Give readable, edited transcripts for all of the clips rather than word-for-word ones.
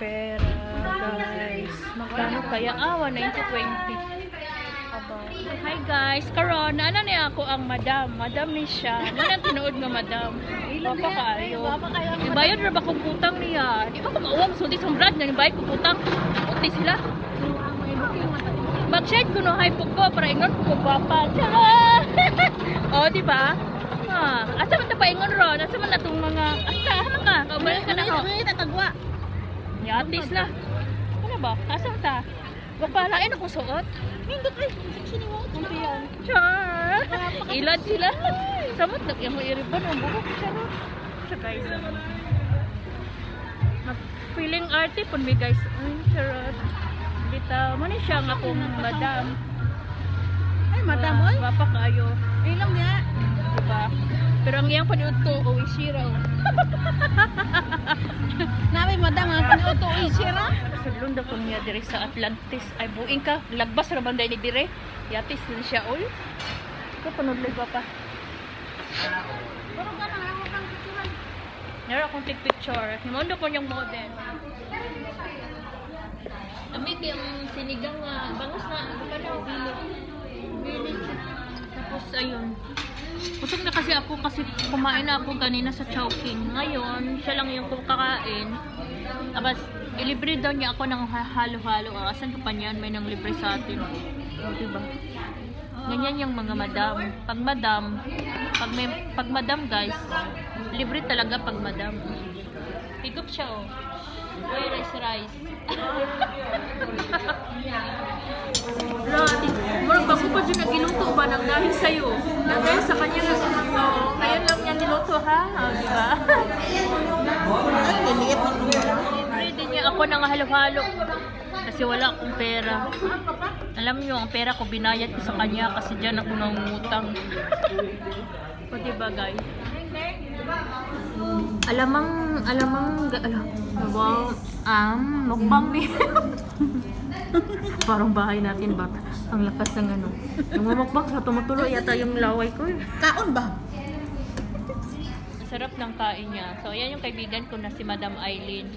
pera, guys. Magkano kaya? 190-20. Aba. Hi guys, karon ano niya ako ang madam. Madam ni siya. Manang tinuod nga madam. Papa kaayo. Ibayad ra ba kung utang niya? Di ba ko mauwang sulti sa brad na ibayad ko utang. Uti sila. Mag-shade ko no hi po ko para ingon ko papa. Tara. Oh, di ba? Ha, asa man ta paingon ron? Asa man natong mga asa ka? Kaubalik ka na ho. Tatagwa. Yatis na. Ano ba? Asa ta? Gapalain akong suot. Hindot ay. Sini mo. Kumpiyan. Char! Ilad sila. Samot na yung iribon ang buhok. Char! Char guys. Feeling arte pun mi guys. Ay, charot. Bitaw. Mani siya nga akong madam. Ay, madam oy. Wapa kayo. Ilang niya. Diba? Pero ang iyang panuto, Oishira. Nabi madam ang panuto Oishira. Sablon daw ko niya dire sa Atlantis. Ay, buing ka. Lagbas ra banday ni dire. Yatis na siya all. Ito panudlay pa pa. Pero ka nang ako kang picturean. Meron akong take picture. Himondo ko niyang model. Amig yung sinigang nga. Bangus na. Ano? Bilog. Tapos ayun. Busog na kasi ako kasi kumain na ako kanina sa Chowking. Ngayon, siya lang yung kakain. Tapos, ilibre daw niya ako ng halo-halo. Asan ka pa niyan? May nang libre sa atin. O, diba? Ganyan yung mga madam. Pag madam guys, libre talaga pag madam. Higop siya oh. Uy, rice. Lati, murag bago pa dyan nagiluto ba nang dahil sa'yo? Nang dahil sa kanya na ngayon lang niya niluto ha? Diba? Ay, liliit. Libre din niya ako ng halo-halo. Kasi wala akong pera. Alam niyo, ang pera ko binayad ko sa kanya kasi dyan ako nangungutang. O diba guys? Alamang, wow, mukbang ni. Parang bahay natin ba? Ang lakas ng ano. Yung mukbang sa tumutulo yata yung laway ko. Kaon ba? Sarap ng kain niya. So, ayan yung kaibigan ko na si Madam Eileen.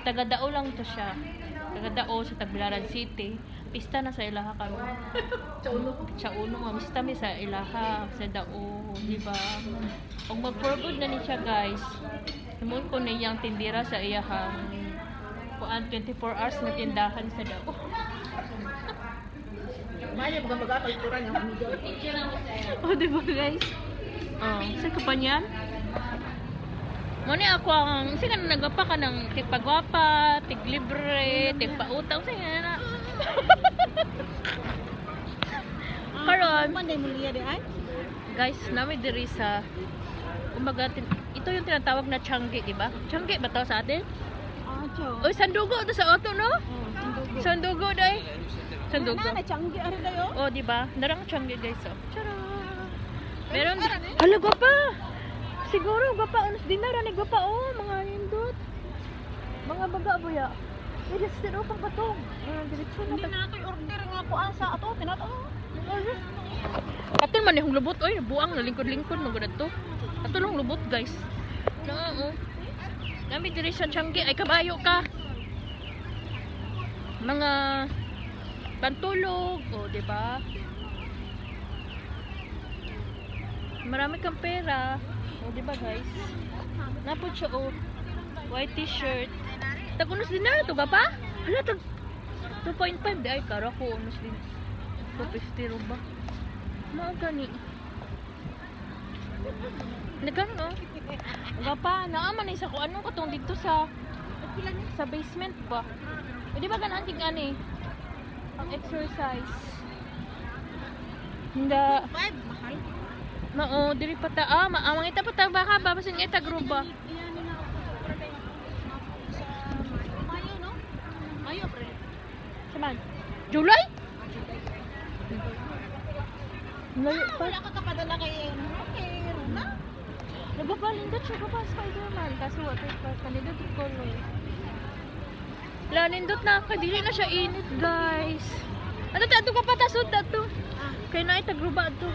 Taga-Dao lang to siya. Taga-Dao sa Tagbilaran City. Pista na sa Ilaha kami. Chauno nga. Pista mi sa Ilaha. Sa Dao. Diba? Kung mag-for-good na ni siya guys. Namun ko na iyang tindira sa iyahang 24 hours na tindahan sa Dao. Maya mag-agaturan yung amigo. Oh, diba guys? Oh, saan ka pa niyan? Muna ako ang, sige na nagwapa ka ng tigpagwapa, tiglibre, tigpautang, sige na. Karon, Manday mo liya di ay? guys, namin diri sa, kumbaga, ito yung tinatawag na Changi, diba? Changi ba to sa atin? Ah, chow. Uy, sandugo to sa auto, no? Sandugo, day. Sandugo. Na changi ari dayo. Oh, diba? Narang Changi, guys, oh. Tara! Meron, hala, gwapa! Siguro, gwapa, unos dinara ni gwapa, oh, mga nindot. Mga baga, buya. Eh, just tiro pang patong. Diretsyon Hindi na ako order nga po asa ato pinato. Ato man yung lubot, oy, buang na lingkod-lingkod magod to. Ato lang lubot, guys. Na, oh. Nami diri sa Changi ay kabayo ka. Mga pantulog, oh, di ba? Marami kang pera. Oh, di ba, guys? Napod siya, oh. White t-shirt. Tag-unos din na ito, gapa? Hala, tag 2.5 di ay kara ko unos din. 250 ro ba? Mao gani. Nagan no. Gapa, naaman ni sa ko ano katong dito sa basement ba. Di ba ganan ting ani? Ang exercise. Hinda. 5 mahal. Mao diri pa ta maamang ita pa ta baka babasin ita gruba. Mayo no? Mayo pre. Saman. July? Layo pa. Wala ka kapadala kay okay, Runa. Nagpapalindot siya pa Spider-Man kaso water pa kanindot yung color. Lanindot na ka, dili na siya init guys. Ano ta ka pa tasod na to? Kaya na itagruba to.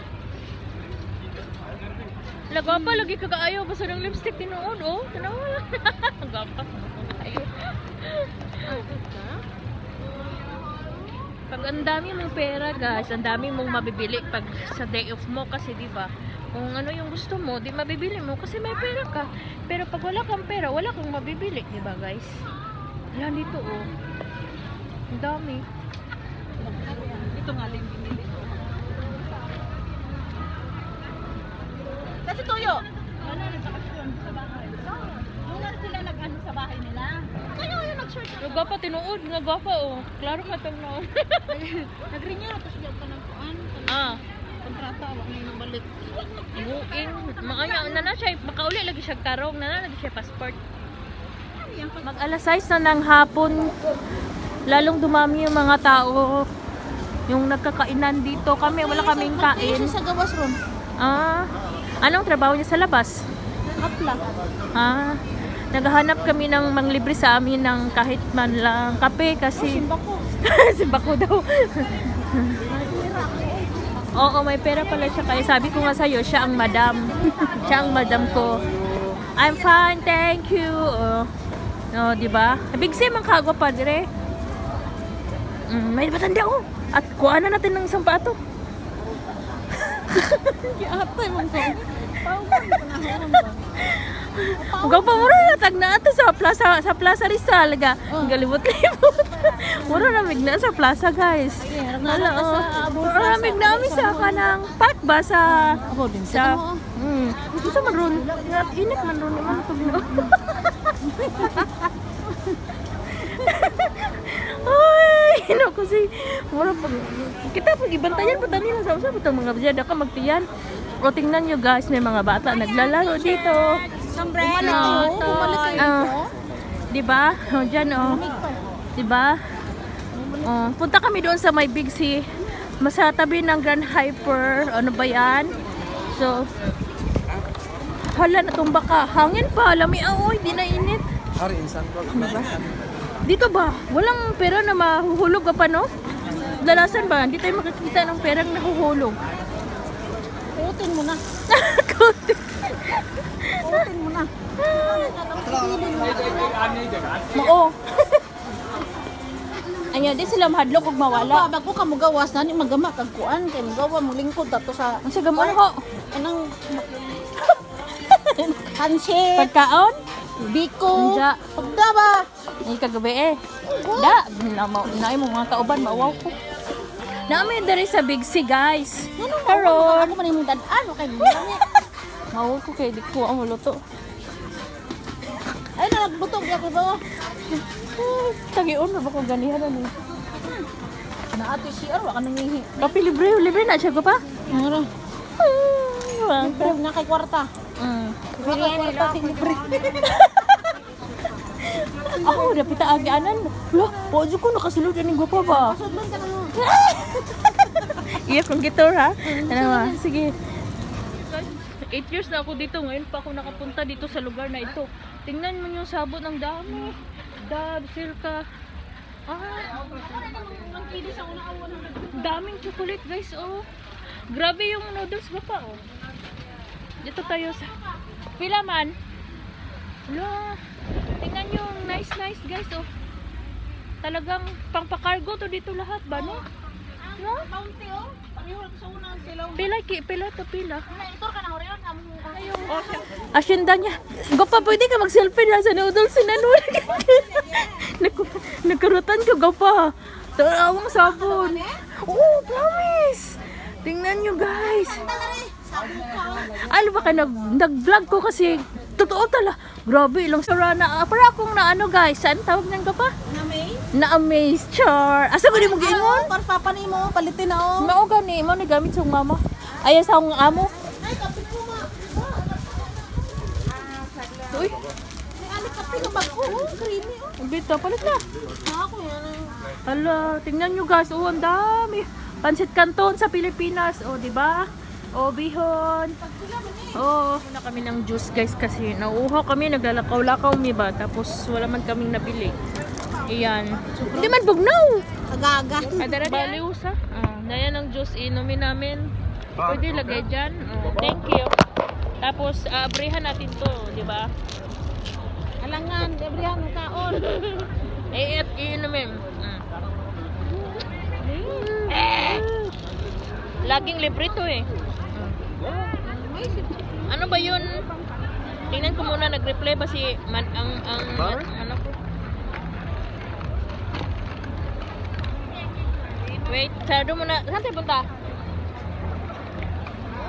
Lagapa lagi kagaayo basta ng lipstick tinuod oh. Tanawa lang. Gapa. Ayo. Pag ang dami mong pera guys, ang dami mong mabibili pag sa day off mo kasi di ba? Kung ano yung gusto mo, di mabibili mo kasi may pera ka. Pero pag wala kang pera, wala kang mabibili, di ba guys? Wala dito oh. Ang dami. Ito nga din binili ko. Kasi tuyo. Wala nagbakasyon sa bahay. Wala sila nag-ano sa bahay nila. Kayo yung nag-short. Nagapa tinuod, nagapa oh. Klaro ka tang noon. Nag-renew tapos diyan ka ng kuan. Ah. Kontrata wa na yung balik. Buing, maanya na siya, makauli lagi siya karong, na lagi siya passport. Mag alas 6 na ng hapon, lalong dumami yung mga tao, yung nagkakainan dito. Kami, wala kaming kain. Sa gawas ron. Ah, anong trabaho niya sa labas? Hapla. Ah, naghahanap kami ng manglibre sa amin ng kahit man lang kape kasi... Simba ko. Simba ko daw. Oo, may pera pala siya. Kaya sabi ko nga sa'yo, siya ang madam. Siya ang madam ko. I'm fine, thank you. No, di ba? Big Sim ang kagwa pa, dire. May matanda oh. At kuha na natin ng isang pato. Atay mong ko. Pauban ko na haram ba. Ugaw pa mura na tag na ato sa Plaza Rizal ga. Galibot-libot. Mura na mig na sa plaza, guys. Wala oh. Mura mig na mi sa kanang park ba sa sa Isa man ron. Init man ron naman tugno. Ay, naku si mura pag kita pag ibantayan pa tani lang sa usa butang mga biyada ka magtiyan. O tingnan nyo guys, may mga bata naglalaro dito. Diba? O dyan o. Diba? O, punta kami doon sa may Big C. Masatabi ng Grand Hyper. Ano ba yan? So, hala natumba ka. Hangin pa. Lami aoy. Di na init. Diba? Dito ba? Walang pera na mahuhulog ka pa no? Dalasan ba? Hindi tayo makikita ng perang nahuhulog. Kutin mo na. Kutin. Kutin mo na. Mao. Anya di sila mahadlok ug mawala. Bago ka mo gawas na ni magama kag kuan kay magawa mo lingkod dato sa Ang sagam ho. anang hanse, Pagkaon? biko. Anja. Pagda ba? Ay kagabi eh. Da, na mo mga kauban maawaw ko. Namin diri sa Big C guys. Karon, Ako man imong dad-an kay gani. maawaw ko kay di ko ang luto. Ay na nagbutog ya ko ba? Tagion na ba ko ganihan ani? Na ato CR wa ka nangihi. Kape libre na siya ko pa. Ngara. Libre na kay kwarta. Biryani lang libre. Ako dapat agi-anan. Lah, pojo ko nakasulod ani gwapa ba? Sudlan ka na. Iya kong gitar ha. Ano ba? Sige. 8 years na ako dito. Ngayon pa ako nakapunta dito sa lugar na ito. Tingnan mo yung sabot ng dami. Dab, silka. Daming chocolate guys oh. Grabe yung noodles ba pa oh. Dito tayo sa pila man. Wala. Tingnan yung nice guys oh. Talagang pangpakargo to dito lahat ba no? No? Bounty oh. Pangihol sa unang silaw. Pila to pila. Itor ka na orion among Asyenda niya. Gapa, pwede ka mag-selfie na sa noodles si Nanun. Nagkarutan ko, gapa. Tarawang sabon. Oh, promise. Tingnan nyo, guys. Ano ba ka, nag-vlog ko kasi totoo tala. Grabe, ilang sara na. Para akong na ano, guys. Saan tawag nang gapa? Na-amaze, char. Asa ko di mo giingon? Para papa ni mo palitin na oh. Mao gani, mao ni gamit sa mama. Ay, sa akong amo. Ay kapit mo ma. Uy, Ano kapit ka bag oh, creamy oh. bita, palit na. Ako yan. Hala, tingnan nyo guys, oh, ang dami. Pansit Canton sa Pilipinas, oh, di ba? Oh, bihon. Oh, na kami ng juice guys kasi nauuhaw kami, naglalakaw-lakaw mi ba, tapos wala man kaming nabili. Iyan. Hindi man bugnaw. Agaga. Baliw sa. Daya ng juice inumin namin. Pwede lagay dyan. Thank you. Tapos, abrihan natin to, di ba? Alangan, gabrihan ng kaon. Yun naman. Laging libre to eh. Ano ba yun? Tingnan ko muna, nag-reply ba si ano ko? Wait, sarado muna. Saan tayo punta?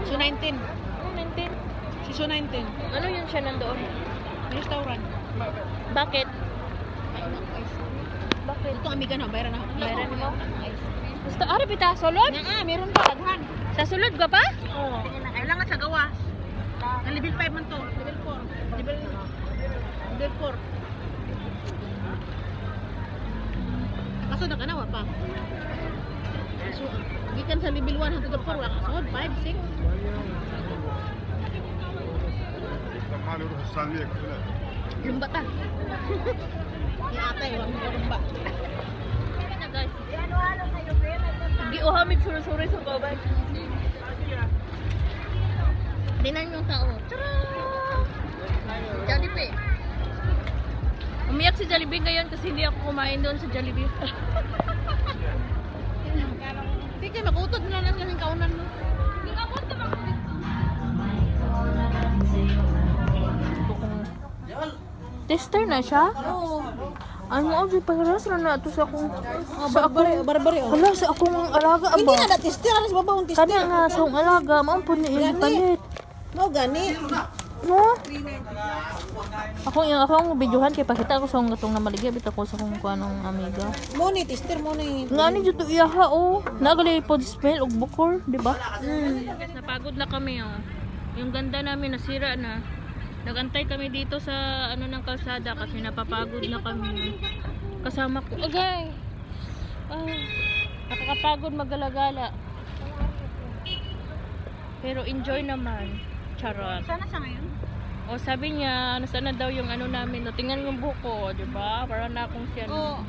So 19. Ano, 19? So 19. Ano yun siya nandoon? Restaurant. Bakit? Bakit? Ito amiga na, bayaran na. Bayaran mo? Gusto, pita, sulod? Meron pa, aghan. Sa sulod ka pa? Oo. Kailangan sa gawas. Ang level 5 man to. Level 4. Level 4. Kaso nakanawa pa. So, gikan sa level 1 hangtod 4 wala kasod 5, 6. ماله يروح السالمية كلها Lumba ta. Ni atay wala mo lumba. Na guys. Giuhamig suri-suri sa babay. Tingnan yung tao. Tara! Jollibee. Umiyak si Jollibee ngayon kasi hindi ako kumain doon sa Jollibee. Hindi kayo makutod na lang sa kaunan mo. Tester na siya? Oo. Ano, paras na ito sa akong... Barbari. Hala, sa akong alaga Hindi ba? na na-tester. Alas babawang tester. Kanya nga, sa akong alaga, mampun ni palit. No, gani. No? Akong videohan kay pakita ko sa akong gatong na maligya bitaw ko sa akong kuanong amiga. Mo ni tester mo ni. Nga ni jud iyaha oh. Nagali pod smell og bukor, di ba? Napagod na kami oh. Yung ganda namin nasira na. Nagantay kami dito sa ano ng kalsada kasi napapagod na kami. Kasama ko. Agay. Nakakapagod magalagala. Pero enjoy naman. Charot. Sana sa ngayon? O sabi niya, nasa na daw yung ano namin, no, tingnan yung buko, di ba? Para na akong siya. Oo.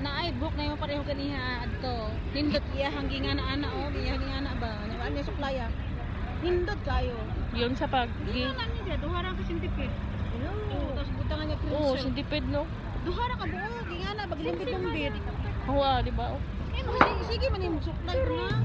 Naay book na yung pareho kaniha adto. Nindot iya hangginga na ana o, iya hangginga na ba? Wala niya suplaya. Nindot kayo. Yun sa pag... Di na niya duhara ka sintipid. Oo, tapos butangan niya crimson. Oo, sintipid, no? Duhara ka buo, ginga na baglimpid ng bed. Oo, di ba? Eh, sige man yung suklay ko na.